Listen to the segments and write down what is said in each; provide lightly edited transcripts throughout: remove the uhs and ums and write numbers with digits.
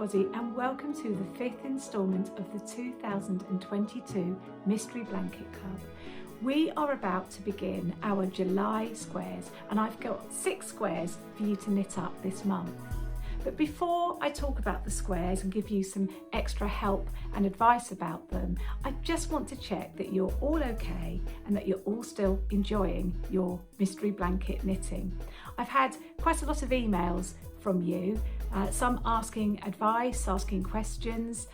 everybody, and welcome to the 5th instalment of the 2022 Mystery Blanket Club. We are about to begin our July squares, and I've got 6 squares for you to knit up this month. But before I talk about the squares and give you some extra help and advice about them, I just want to check that you're all okay and that you're all still enjoying your mystery blanket knitting. I've had quite a lot of emails from you, some asking advice, asking questions,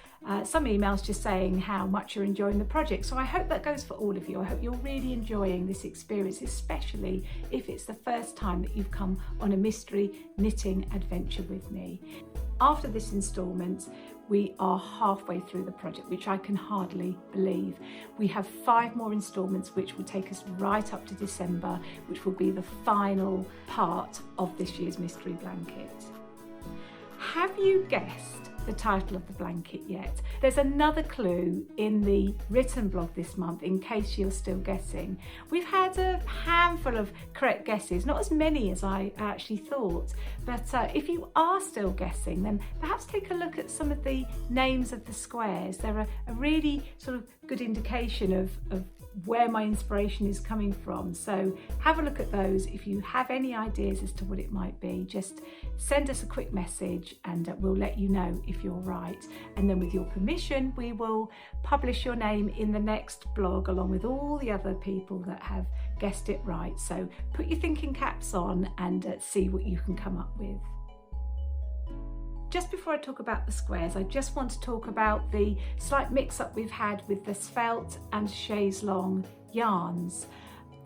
some emails just saying how much you're enjoying the project. So I hope that goes for all of you. I hope you're really enjoying this experience, especially if it's the first time that you've come on a mystery knitting adventure with me. After this instalment, we are halfway through the project, which I can hardly believe. We have 5 more instalments, which will take us right up to December, which will be the final part of this year's mystery blanket. Have you guessed the title of the blanket yet? There's another clue in the written blog this month in case you're still guessing. We've had a handful of correct guesses, not as many as I actually thought, but if you are still guessing, then perhaps take a look at some of the names of the squares. They're a really sort of good indication of where my inspiration is coming from. So have a look at those. If you have any ideas as to what it might be, just send us a quick message and we'll let you know if you're right. And then with your permission, we will publish your name in the next blog along with all the other people that have guessed it right. So put your thinking caps on and see what you can come up with. Just before I talk about the squares, I just want to talk about the slight mix-up we've had with the Svelte and Chaise Longue yarns.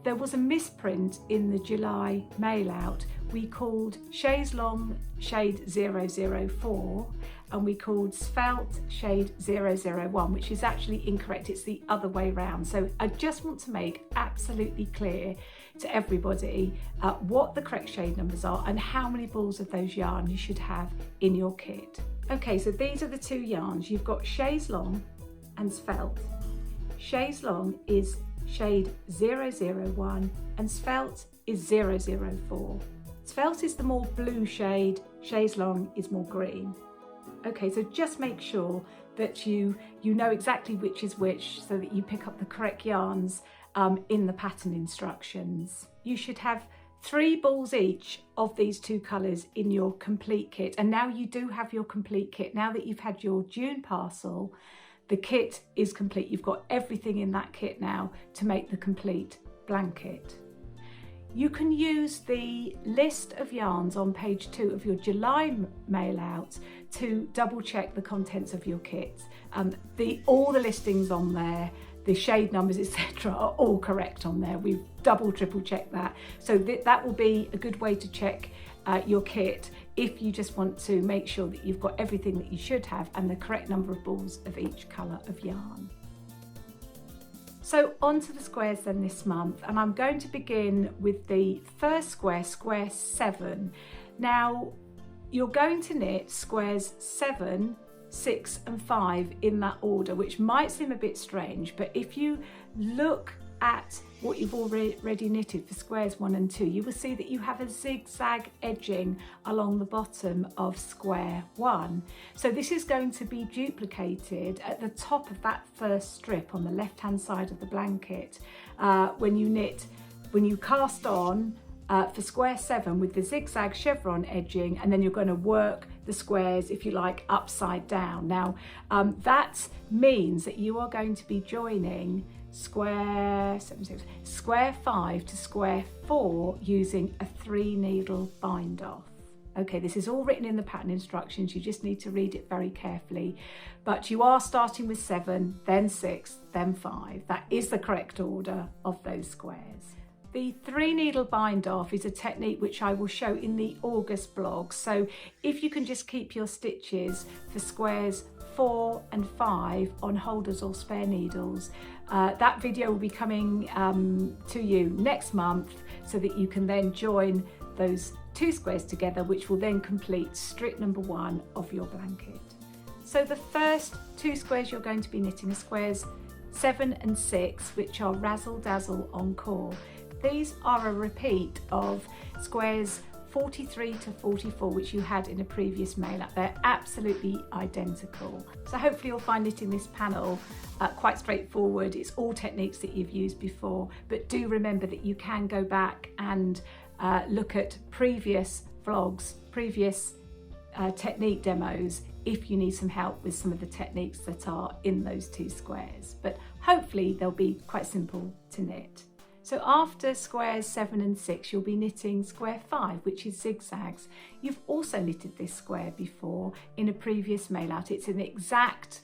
There was a misprint in the July mail-out. We called Chaise Longue shade 004 and we called Svelte shade 001, which is actually incorrect. It's the other way round. So I just want to make absolutely clear to everybody what the correct shade numbers are and how many balls of those yarn you should have in your kit. Okay, so these are the 2 yarns. You've got Chaise Longue and Svelte. Chaise Longue is shade 001 and Svelte is 004. Svelte is the more blue shade, Chaise Longue is more green. Okay, so just make sure that you know exactly which is which so that you pick up the correct yarns in the pattern instructions. You should have 3 balls each of these 2 colours in your complete kit. And now you do have your complete kit. Now that you've had your June parcel, the kit is complete. You've got everything in that kit now to make the complete blanket. You can use the list of yarns on page 2 of your July mail out to double check the contents of your kit. All the listings on there, the shade numbers, etc. are all correct on there. We've triple checked that. So that will be a good way to check your kit if you just want to make sure that you've got everything that you should have and the correct number of balls of each colour of yarn. So on to the squares then this month, and I'm going to begin with the first square, square 7. Now you're going to knit squares 7, 6 and 5 in that order, which might seem a bit strange, but if you look at what you've already knitted for squares 1 and 2, you will see that you have a zigzag edging along the bottom of square 1. So this is going to be duplicated at the top of that first strip on the left hand side of the blanket when you cast on for square 7 with the zigzag chevron edging, and then you're going to work the squares, if you like, upside down. Now that means that you are going to be joining square 5 to square 4 using a 3 needle bind off. Okay, this is all written in the pattern instructions. You just need to read it very carefully, but you are starting with 7, then 6, then 5. That is the correct order of those squares. The 3 needle bind off is a technique which I will show in the August blog. So if you can just keep your stitches for squares 4 and 5 on holders or spare needles, that video will be coming to you next month so that you can then join those 2 squares together, which will then complete strip number 1 of your blanket. So the first 2 squares you're going to be knitting are squares 7 and 6, which are Razzle Dazzle Encore. These are a repeat of squares 43 to 44, which you had in a previous mail out. They're absolutely identical. So hopefully you'll find knitting this panel quite straightforward. It's all techniques that you've used before, but do remember that you can go back and look at previous vlogs, previous technique demos, if you need some help with some of the techniques that are in those two squares. But hopefully they'll be quite simple to knit. So after squares 7 and 6, you'll be knitting square 5, which is zigzags. You've also knitted this square before in a previous mail out. It's an exact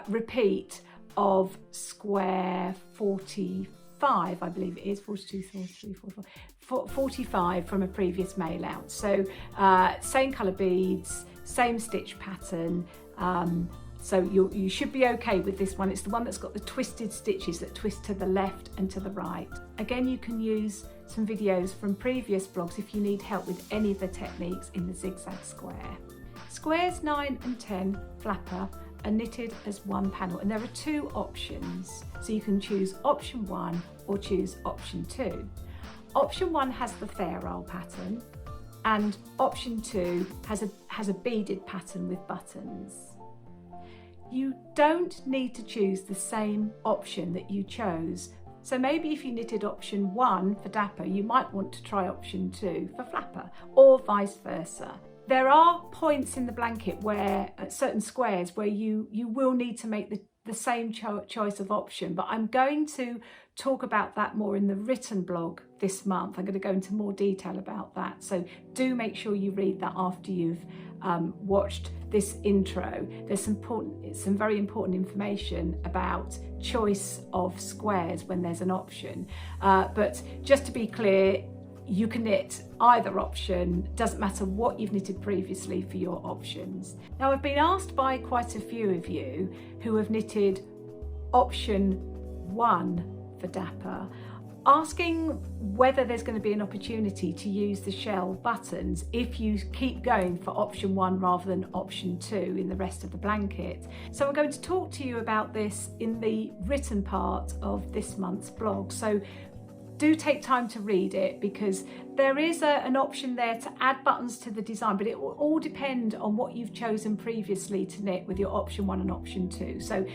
repeat of square 45, I believe it is, 42, 43, 44, 45 from a previous mail out. So same colour beads, same stitch pattern. So you should be okay with this one. It's the one that's got the twisted stitches that twist to the left and to the right. Again, you can use some videos from previous blogs if you need help with any of the techniques in the zigzag square. Squares 9 and 10 flapper are knitted as one panel, and there are two options. So you can choose option 1 or choose option 2. Option 1 has the fair roll pattern, and option 2 has a beaded pattern with buttons. You don't need to choose the same option that you chose. So maybe if you knitted option 1 for dapper, you might want to try option 2 for flapper, or vice versa. There are points in the blanket where, at certain squares, where you will need to make the same choice of option, but I'm going to talk about that more in the written blog this month. I'm going to go into more detail about that. So do make sure you read that after you've watched this intro. There's some very important information about choice of squares when there's an option. But just to be clear, you can knit either option, doesn't matter what you've knitted previously for your options. Now, I've been asked by quite a few of you who have knitted option 1 for dapper, asking whether there's going to be an opportunity to use the shell buttons if you keep going for option 1 rather than option 2 in the rest of the blanket. So I'm going to talk to you about this in the written part of this month's blog. So do take time to read it, because there is an option there to add buttons to the design, but it will all depend on what you've chosen previously to knit with your option 1 and option 2. So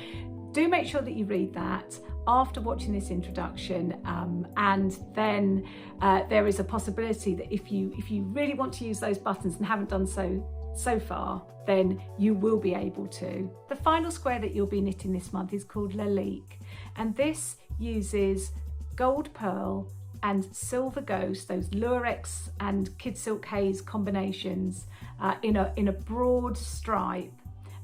do make sure that you read that after watching this introduction, and then there is a possibility that if you really want to use those buttons and haven't done so far, then you will be able to. The final square that you'll be knitting this month is called Lalique, and this uses gold pearl and silver ghost, those lurex and kid silk haze combinations, in a broad stripe,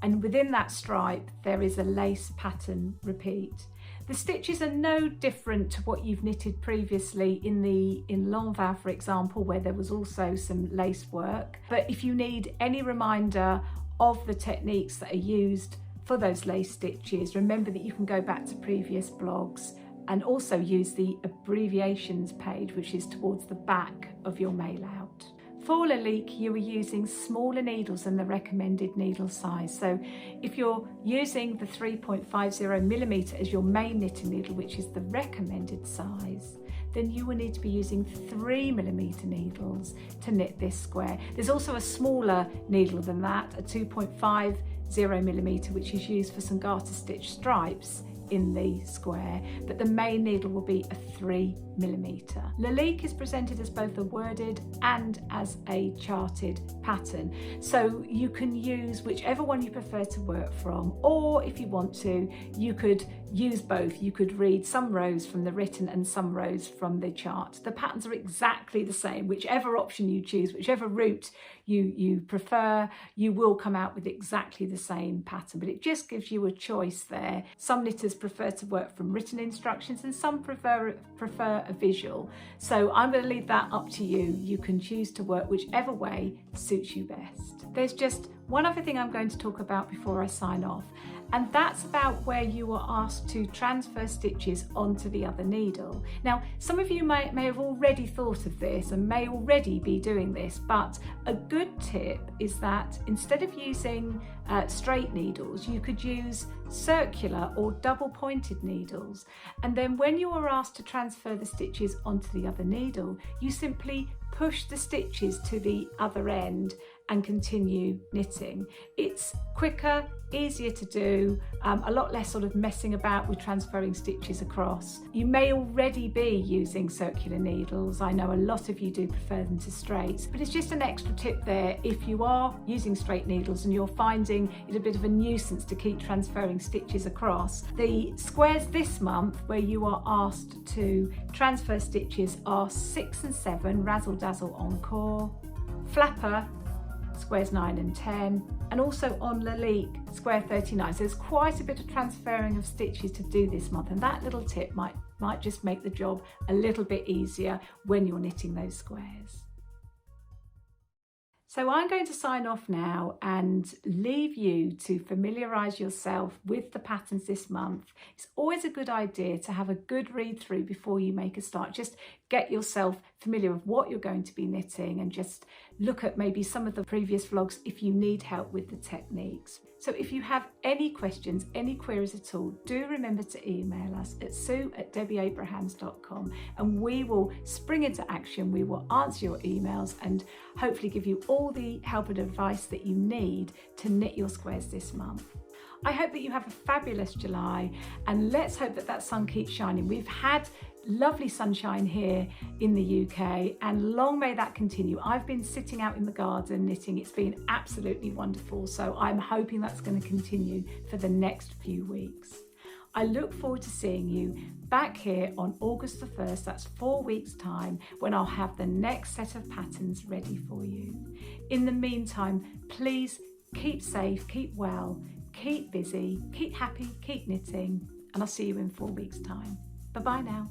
and within that stripe there is a lace pattern repeat. The stitches are no different to what you've knitted previously in L'Envers, for example, where there was also some lace work. But if you need any reminder of the techniques that are used for those lace stitches, remember that you can go back to previous blogs and also use the abbreviations page, which is towards the back of your mail out. For Lalique, you are using smaller needles than the recommended needle size. So if you're using the 3.50mm as your main knitting needle, which is the recommended size, then you will need to be using 3mm needles to knit this square. There's also a smaller needle than that, a 2.50mm, which is used for some garter stitch stripes in the square, but the main needle will be a 3mm. Lalique is presented as both a worded and as a charted pattern, so you can use whichever one you prefer to work from, or if you want to, you could use both. You could read some rows from the written and some rows from the chart. The patterns are exactly the same. Whichever option you choose, whichever route you prefer, you will come out with exactly the same pattern, but it just gives you a choice there. Some knitters prefer to work from written instructions and some prefer a visual. So I'm going to leave that up to you. You can choose to work whichever way suits you best. There's just one other thing I'm going to talk about before I sign off, and that's about where you are asked to transfer stitches onto the other needle. Now, some of you may have already thought of this and may already be doing this, but a good tip is that instead of using straight needles, you could use circular or double pointed needles, and then when you are asked to transfer the stitches onto the other needle, you simply push the stitches to the other end and continue knitting. It's quicker, easier to do, a lot less sort of messing about with transferring stitches across. You may already be using circular needles. I know a lot of you do prefer them to straight, but it's just an extra tip there if you are using straight needles and you're finding it a bit of a nuisance to keep transferring stitches across. The squares this month where you are asked to transfer stitches are 6 and 7, Razzle Dazzle Encore, Flapper, squares 9 and 10, and also on Lalique, square 39. So there's quite a bit of transferring of stitches to do this month, and that little tip might just make the job a little bit easier when you're knitting those squares. So I'm going to sign off now and leave you to familiarise yourself with the patterns this month. It's always a good idea to have a good read through before you make a start. Just get yourself familiar with what you're going to be knitting and just look at maybe some of the previous vlogs if you need help with the techniques. So if you have any questions, any queries at all, do remember to email us at sue@debbieabrahams.com and we will spring into action. We will answer your emails and hopefully give you all the help and advice that you need to knit your squares this month. I hope that you have a fabulous July, and let's hope that that sun keeps shining. We've had lovely sunshine here in the UK, and long may that continue. I've been sitting out in the garden knitting. It's been absolutely wonderful, so I'm hoping that's going to continue for the next few weeks. I look forward to seeing you back here on August the 1st, that's 4 weeks time, when I'll have the next set of patterns ready for you. In the meantime, please keep safe, keep well, keep busy, keep happy, keep knitting, and I'll see you in 4 weeks time. Bye-bye now.